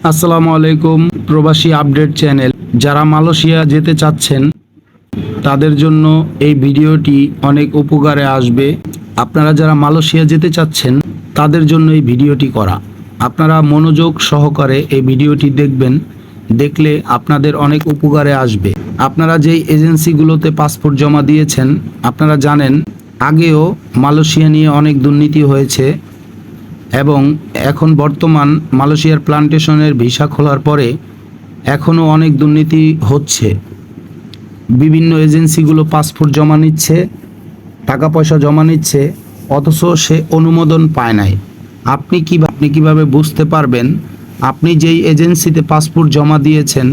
আসসালামু আলাইকুম। প্রবাসী আপডেট চ্যানেল। যারা মালয়েশিয়া যেতে চাচ্ছেন তাদের জন্য এই ভিডিওটি অনেক উপকারে আসবে। আপনারা যারা মালয়েশিয়া যেতে চাচ্ছেন তাদের জন্য এই ভিডিওটি করা। আপনারা মনোযোগ সহকারে এই ভিডিওটি দেখবেন, দেখলে আপনাদের অনেক উপকারে আসবে। আপনারা যেই এজেন্সিগুলোতে পাসপোর্ট জমা দিয়েছেন, আপনারা জানেন আগেও মালয়েশিয়া নিয়ে অনেক দুর্নীতি হয়েছে এবং এখন বর্তমান মালয়েশিয়ার প্লান্টেশনের ভিসা খোলার পরে এখনও অনেক দুর্নীতি হচ্ছে। বিভিন্ন এজেন্সিগুলো পাসপোর্ট জমা নিচ্ছে, টাকা পয়সা জমা নিচ্ছে, অথচ সে অনুমোদন পায় নাই। আপনি কিভাবে বুঝতে পারবেন আপনি যেই এজেন্সিতে পাসপোর্ট জমা দিয়েছেন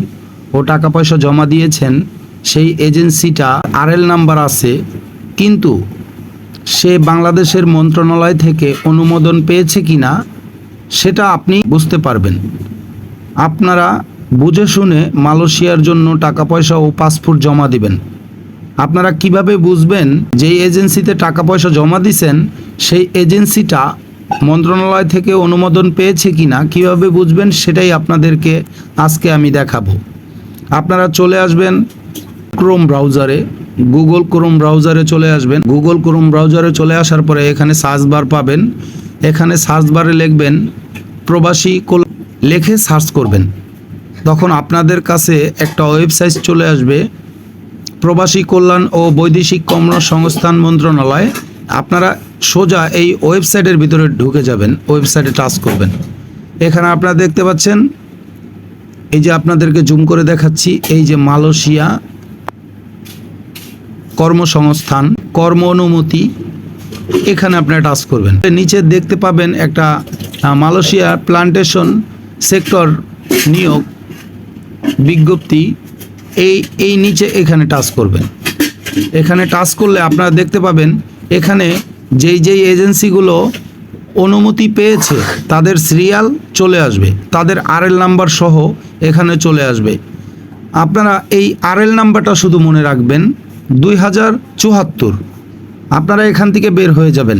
ও টাকা পয়সা জমা দিয়েছেন সেই এজেন্সিটা আরএল নাম্বার আছে, কিন্তু সে বাংলাদেশের মন্ত্রণালয় থেকে অনুমোদন পেয়েছে কিনা সেটা আপনি বুঝতে পারবেন। আপনারা বুঝে শুনে মালয়েশিয়ার জন্য টাকা পয়সা ও পাসপোর্ট জমা দিবেন। আপনারা কিভাবে বুঝবেন যেই এজেন্সিতে টাকা পয়সা জমা দিয়েছেন সেই এজেন্সিটা মন্ত্রণালয় থেকে অনুমোদন পেয়েছে কিনা কিভাবে বুঝবেন সেটাই আপনাদেরকে আজকে আমি দেখাবো। আপনারা চলে আসবেন ক্রোম ব্রাউজারে, গুগল ক্রোম ব্রাউজারে চলে আসবেন। গুগল ক্রোম ব্রাউজারে চলে আসার পরে এখানে সার্চ বার পাবেন। এখানে সার্চ বারে লিখবেন প্রবাসী লিখে সার্চ করবেন। তখন আপনাদের কাছে একটা ওয়েবসাইট চলে আসবে, প্রবাসী কল্যাণ ও বৈদেশিক কর্মসংস্থান মন্ত্রণালয়। আপনারা সোজা এই ওয়েবসাইটের ভিতরে ঢুকে যাবেন, ওয়েবসাইটে টাচ করবেন। এখানে আপনারা দেখতে পাচ্ছেন, এই যে আপনাদেরকে জুম করে দেখাচ্ছি, এই যে মালয়েশিয়া কর্মসংস্থান কর্ম অনুমতি, এখানে আপনারা টাচ করবেন। নিচে দেখতে পাবেন একটা মালয়েশিয়া প্লান্টেশন সেক্টর নিয়োগ বিজ্ঞপ্তি, এই নিচে এখানে টাচ করবেন। এখানে টাচ করলে আপনারা দেখতে পাবেন এখানে যেই এজেন্সিগুলো অনুমতি পেয়েছে তাদের সিরিয়াল চলে আসবে, তাদের আরএল নাম্বার সহ এখানে চলে আসবে। আপনারা এই আরএল নাম্বারটা শুধু মনে রাখবেন 2074। আপনারা এখান থেকে বের হয়ে যাবেন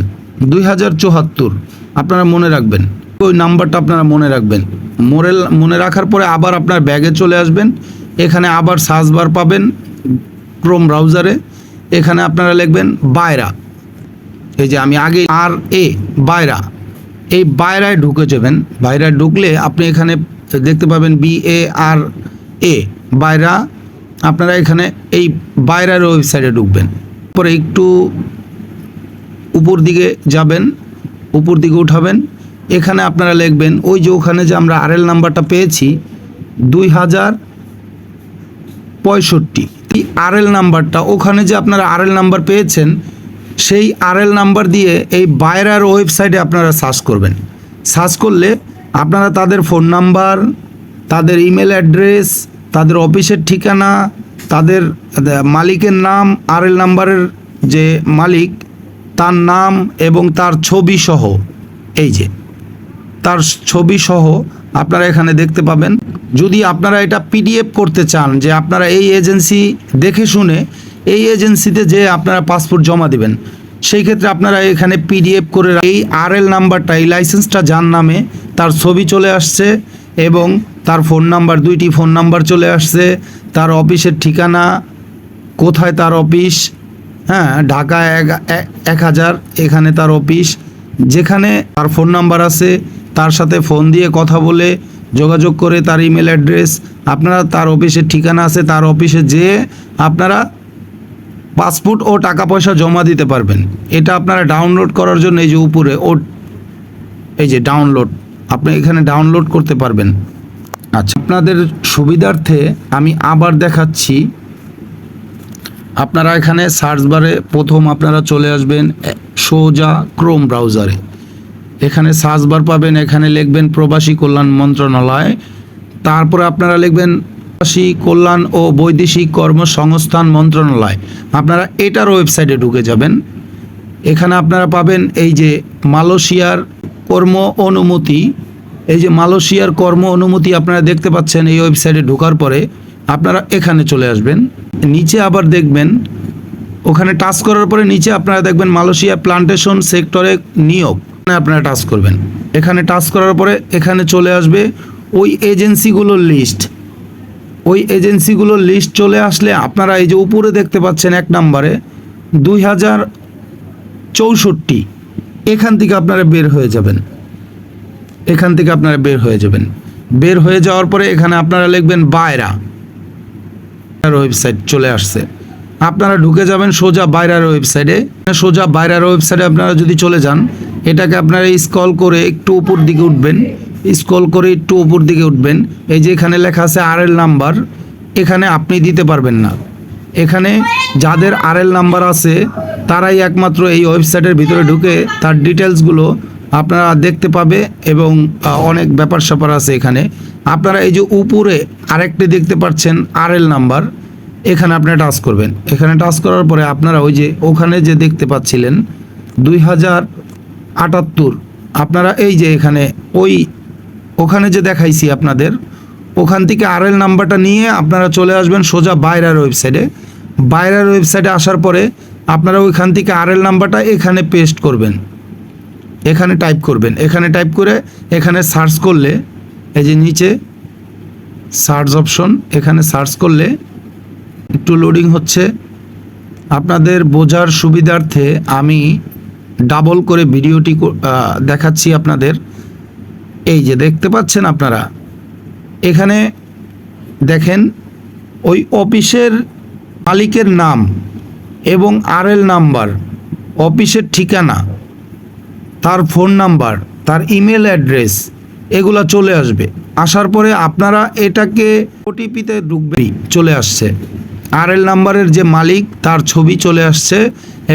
2074, আপনারা মনে রাখবেন ওই নাম্বারটা, আপনারা মনে রাখবেন। মনে রাখার পরে আবার আপনার ব্যাগে চলে আসবেন। এখানে আবার সার্চ বার পাবেন ক্রোম ব্রাউজারে, এখানে আপনারা লিখবেন বাইরা। এই যে আমি আগে বাইরা, এই বাইরায় ঢুকে যাবেন। বাইরায় ঢুকলে আপনি এখানে দেখতে পাবেন BARA বাইরা। আপনারা এখানে এই বাইরার ওয়েবসাইটে ঢুকবেন। পরে একটু উপর দিকে যাবেন, উপর দিকে উঠাবেন। এখানে আপনারা লিখবেন ওই যে ওখানে যে আমরা আরএল নাম্বারটা পেয়েছি 2065, এই আরএল নাম্বারটা, ওখানে যে আপনারা আরএল নাম্বার পেয়েছেন সেই আরএল নাম্বার দিয়ে এই বাইরার ওয়েবসাইটে আপনারা সার্চ করবেন। সার্চ করলে আপনারা তাদের ফোন নাম্বার, তাদের ইমেল অ্যাড্রেস, তাদের অফিসের ঠিকানা, তাদের মালিকের নাম, আরএল নাম্বারের যে মালিক তার নাম এবং তার ছবি সহ, এই যে তার ছবি সহ আপনারা এখানে দেখতে পাবেন। যদি আপনারা এটা PDF করতে চান, যে আপনারা এই এজেন্সি দেখে শুনে এই এজেন্সিতে যে আপনারা পাসপোর্ট জমা দিবেন, সেই ক্ষেত্রে আপনারা এখানে PDF করে এই আরএল নাম্বারটা, এই লাইসেন্সটা যার নামে তার ছবি চলে আসছে এবং তার ফোন নাম্বার, 2টি ফোন নাম্বার চলে আসছে, তার অফিসের ঠিকানা কোথায় তার অফিস, হ্যাঁ ঢাকা 1000 এখানে তার অফিস, যেখানে তার ফোন নাম্বার আছে তার সাথে ফোন দিয়ে কথা বলে যোগাযোগ করে তার ইমেল অ্যাড্রেস, আপনারা তার অফিসের ঠিকানা আছে, তার অফিসে যেয়ে আপনারা পাসপোর্ট ও টাকা পয়সা জমা দিতে পারবেন। এটা আপনারা ডাউনলোড করার জন্য এই যে উপরে এই যে ডাউনলোড, আপনি এখানে ডাউনলোড করতে পারবেন। আচ্ছা, আপনাদের সুবিধার্থে আমি আবার দেখাচ্ছি। আপনারা এখানে সার্চ বারে প্রথম আপনারা চলে আসবেন সোজা ক্রোম ব্রাউজারে। এখানে সার্চ বার পাবেন, এখানে লিখবেন প্রবাসী কল্যাণ মন্ত্রণালয়। তারপরে আপনারা লিখবেন প্রবাসী কল্যাণ ও বৈদেশিক কর্মসংস্থান মন্ত্রণালয়। আপনারা এটার ওয়েবসাইটে ঢুকে যাবেন। এখানে আপনারা পাবেন এই যে মালয়েশিয়ার কর্ম অনুমতি, এই যে মালয়েশিয়ার কর্ম অনুমতি আপনারা দেখতে পাচ্ছেন। এই ওয়েবসাইটে ঢোকার পরে আপনারা এখানে চলে আসবেন। নিচে আবার দেখবেন, ওখানে টাচ করার পরে নিচে আপনারা দেখবেন মালয়েশিয়া প্লান্টেশন সেক্টরে নিয়োগ, আপনারা টাচ করবেন। এখানে টাচ করার পরে এখানে চলে আসবে ওই এজেন্সিগুলোর লিস্ট চলে আসলে আপনারা এই যে উপরে দেখতে পাচ্ছেন 1 নম্বরে 2064, এখান থেকে আপনারা বের হয়ে যাবেন। বের হয়ে যাওয়ার পরে এখানে আপনারা লিখবেন বাইরা ওয়েবসাইট চলে আসছে। আপনারা ঢুকে যাবেন সোজা বাইরার ওয়েবসাইটে। আপনারা যদি চলে যান, এটাকে আপনারা স্ক্রল করে একটু উপর দিকে উঠবেন। এই যে এখানে লেখা আছে আরএল নাম্বার, এখানে আপনি দিতে পারবেন না। এখানে যাদের আরএল নাম্বার আছে তারাই একমাত্র এই ওয়েবসাইটের ভিতরে ঢুকে তার ডিটেলসগুলো আপনারা দেখতে পাবে এবং অনেক ব্যাপার স্যাপার আছে এখানে। আপনারা এই যে উপরে আরেকটি দেখতে পাচ্ছেন আরএল নাম্বার, এখানে আপনারা টাচ করবেন। এখানে টাচ করার পরে আপনারা ওই যে ওখানে যে দেখতে পাচ্ছিলেন 2078, আপনারা এই যে এখানে ওখানে যে দেখাইছি আপনাদের, ওখান থেকে আরএল নাম্বারটা নিয়ে আপনারা চলে আসবেন সোজা বাইরার ওয়েবসাইটে আসার পরে আপনারা ওইখান থেকে আরএল নাম্বারটা এখানে পেস্ট করবেন, এখানে টাইপ করে এখানে সার্চ করলে এই যে নিচে সার্চ অপশন, এখানে সার্চ করলে একটু লোডিং হচ্ছে। আপনাদের বোঝার সুবিধার্থে আমি ডাবল করে ভিডিওটি দেখাচ্ছি আপনাদের। এই যে দেখতে পাচ্ছেন আপনারা, এখানে দেখেন ওই অফিসের মালিকের নাম এবং আরএল নাম্বার, অফিসের ঠিকানা, তার ফোন নাম্বার, তার ইমেল অ্যাড্রেস, এগুলো চলে আসবে। আসার পরে আপনারা এটাকে ওটিপিতে ঢুকবেই, চলে আসছে আরএল নাম্বারের যে মালিক তার ছবি চলে আসছে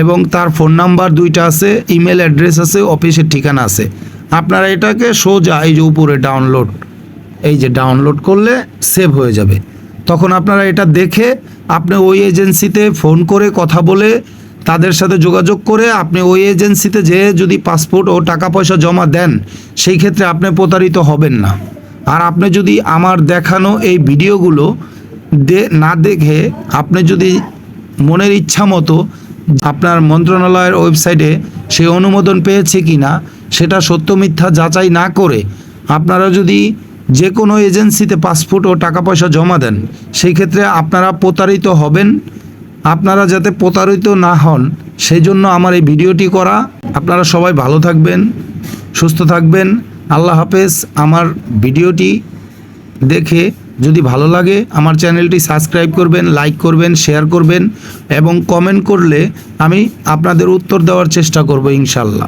এবং তার ফোন নাম্বার 2টা আছে, ইমেল অ্যাড্রেস আছে, অফিসের ঠিকানা আছে। আপনারা এটাকে সোজা এই যে উপরে ডাউনলোড করলে সেভ হয়ে যাবে। তখন আপনারা এটা দেখে আপনি ওই এজেন্সিতে ফোন করে কথা বলে তাদের সাথে যোগাযোগ করে আপনি ওই এজেন্সিতে যেয়ে যদি পাসপোর্ট ও টাকা পয়সা জমা দেন, সেই ক্ষেত্রে আপনি প্রতারিত হবেন না। আর আপনি যদি আমার দেখানো এই ভিডিওগুলো না দেখে আপনি যদি মনের ইচ্ছা মতো আপনার মন্ত্রণালয়ের ওয়েবসাইটে সে অনুমোদন পেয়েছে কি না সেটা সত্য মিথ্যা যাচাই না করে আপনারা যদি যে কোনো এজেন্সিতে পাসপোর্ট ও টাকা পয়সা জমা দেন, সেই ক্ষেত্রে আপনারা প্রতারিত হবেন। আপনারা যাতে প্রতারিত না হন সেই জন্য আমার এই ভিডিওটি করা। আপনারা সবাই ভালো থাকবেন, সুস্থ থাকবেন। আল্লাহ হাফেজ। আমার ভিডিওটি দেখে যদি ভালো লাগে আমার চ্যানেলটি সাবস্ক্রাইব করবেন, লাইক করবেন, শেয়ার করবেন এবং কমেন্ট করলে আমি আপনাদের উত্তর দেওয়ার চেষ্টা করব ইনশাল্লাহ।